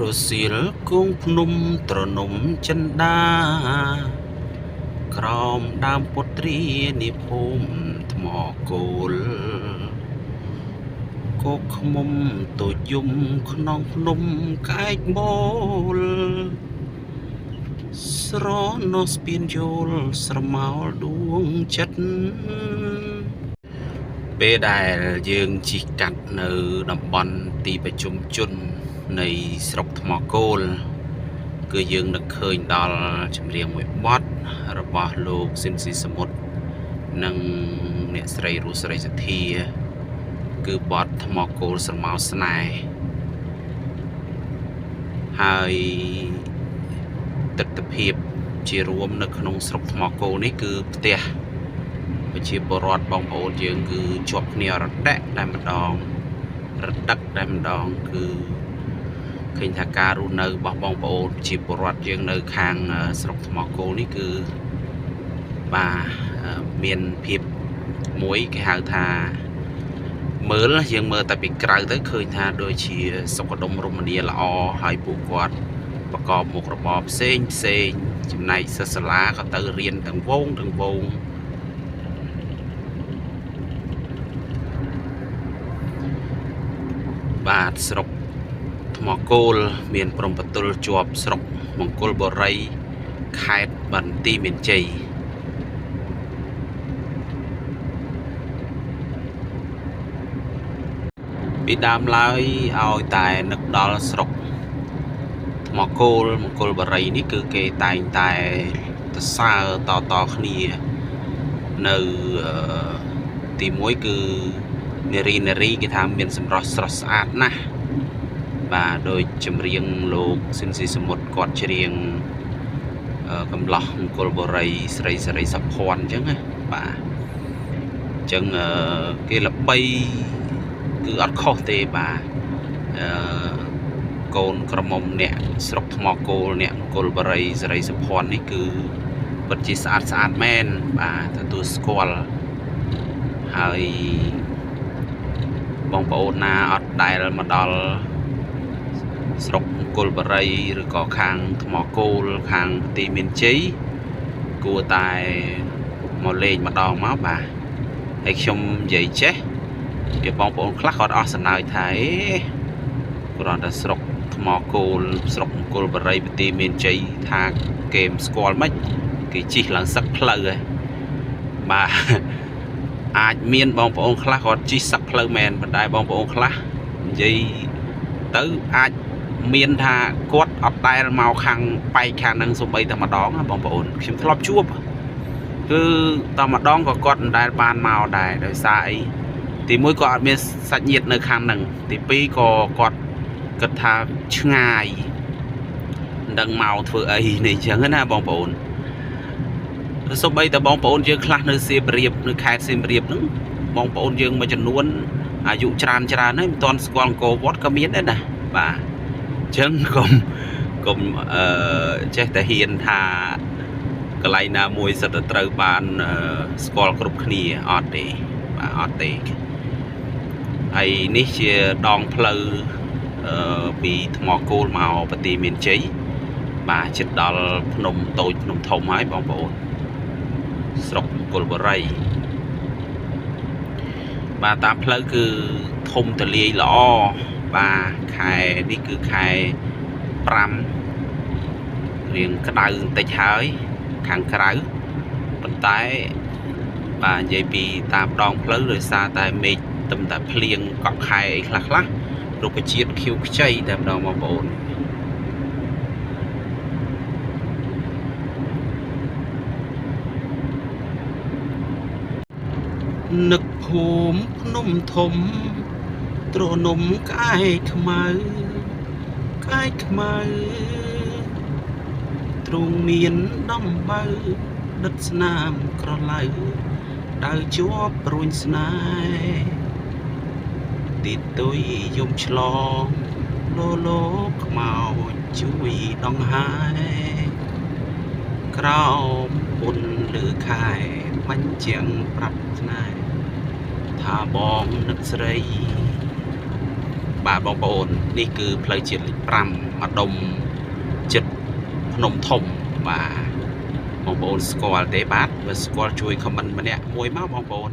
រសៀលគង់ភ្នំត្រនំចិន្តាក្រោមដើមពុទ្រានិភូមិថ្មគោលគោកឃ្មុំតូចយំក្នុងភ្នំក្អែកបូលស្រណោះស្ពានយល់ស្រមោលដួងចិត្តពេលដែលយើងជិះកាត់នៅតំបន់ទីប្រជុំជននៃស្រុកថ្មគោលគឺយើងនឹកឃើញដល់ចម្រៀងមួយបទរបស់លោកស៊ីនស៊ីសមុទ្រនិងអ្នកស្រីរស់សេរីសុទ្ធាគឺបទថ្មគោលស្រមោលស្នេហ៍ហើយទិដ្ឋភាពជារួមនៅក្នុងស្រុកថ្មគោលនេះគឺផ្ទះប្រជាពលរដ្ឋបងប្អូនយើងគឺជាប់គ្នារដៈតែម្ដងរដឹកតែម្ដងគឺឃើញថាការរស់នៅរបស់បងប្អូនជាពលរដ្ឋយើងនៅខាងស្រុកថ្មគោលនេះគឺបាទមានភាពមួយគេហៅថាយើងមើលតែពីក្រៅទៅឃើញថាដូចជាសុខដុមរមនាល្អហើយពួកគាត់ប្រកបមុខរបរផ្សេងចំណែកសិស្សសាលាក៏ទៅរៀនទាំងវងបាទស្រុកថ្មគោលមានព្រំប្រទល់ជាប់ស្រុកមង្គលបុរីខេត្តបន្ទាយមានជ័យពីដើមឡើយឲ្យតែនឹកដល់ស្រុកថ្មគោលមង្គលបុរីនេះគឺគេតែងតែសរសើរតគ្នានៅទី1គឺនារីគេថាមានសម្រស់ស្រស់ស្អាតណាស់បាទដោយចម្រៀងលោកស៊ីនស៊ីសមុទ្រគាត់ច្រៀងកំឡោះមង្គលបុរីស្រីសេរីសុភ័ណ្ឌអញ្ចឹងណាបាទអញ្ចឹងគេល្បីគឺអត់ខុសទេបាទកូនក្រមុំអ្នកស្រុកថ្មគោលអ្នកមង្គលបុរីសេរីសុភ័ណ្ឌនេះគឺពិតជាស្អាតមែនបាទទទួលស្គាល់ហើយបងប្អូនណាអត់ដែលមកដល់ស្រុកមង្គលបុរីឬក៏ខាងថ្មគោលខាងបន្ទាយមានជ័យគួរតែមកលេងម្ដងមកបាទហើយខ្ញុំនិយាយចេះពីបងប្អូនខ្លះគាត់អស់សំណើចថាគ្រាន់តែស្រុកថ្មគោលស្រុកមង្គលបុរីបន្ទាយមានជ័យថាគេមិនស្គាល់មិនគេជិះឡើងសឹកផ្លូវហើយបាទអាចមានបងប្អូនខ្លះគាត់ជិះសឹកផ្លូវមែនប៉ុន្តែបងប្អូនខ្លះនិយាយទៅអាចមានថាគាត់អត់ដែលមកខាងបែកខាងហ្នឹងសូម្បីតែម្ដងបងប្អូនខ្ញុំធ្លាប់ជួបគឺតែម្ដងក៏គាត់មិនដែលបានមកដែរដោយសារអីទី1ក៏អត់មានសាច់ញាតិនៅខាងហ្នឹងទី2ក៏គាត់គិតថាឆ្ងាយមិនដឹងមកធ្វើអីនេះអញ្ចឹងណាបងប្អូនសូម្បីតែបងប្អូនយើងខ្លះនៅសៀមរាបនៅខេត្តសៀមរាបហ្នឹងបងប្អូនយើងមួយចំនួនអាយុច្រើនហើយមិនទាន់ស្គាល់អង្គរវត្តក៏មានដែរណាបាទអញ្ចឹងកុំចេះតែហ៊ានថាកន្លែងណាមួយសិតតែត្រូវបានស្គាល់គ្រប់គ្នាអត់ទេបាទអត់ទេហើយនេះជាដងផ្លូវពីថ្មគោលមកបន្ទាយមានជ័យបាទជិតដល់ភ្នំតូចភ្នំធំហើយបងប្អូនស្រុកមង្គលបុរីបាទតាមផ្លូវគឺធំទលាយល្អបាទខែនេះគឺខែ5រៀងក្តៅបន្តិចហើយខាងក្រៅប៉ុន្តែបាទនិយាយពីតាមដងផ្លូវដោយសារតែមេឃទឹមតែភ្លៀងកក់ខែអីខ្លះរុក្ខជាតិខៀវខ្ចីតែម្ដងបងប្អូននឹកភូមិភ្នំធំទ្រនំក្អែកខ្មៅទ្រង់មានដំបៅដិតស្នាមក្រឡៅដៅជាប់ព្រួញស្នេហ៍ទីទុយយំឆ្លងលោខ្មោចជួយដង្ហើក្រោមពុនលើខែបាញ់ជាងប្រាប់ស្នេហ៍ថាបងនឹកស្រី បាទបងប្អូននេះគឺផ្លូវជាតិលេខ5មកដុំចិត្តភ្នំធំបាទបងប្អូនស្គាល់ទេបាទបើស្គាល់ជួយខមមិនម្នាក់មួយមកបងប្អូន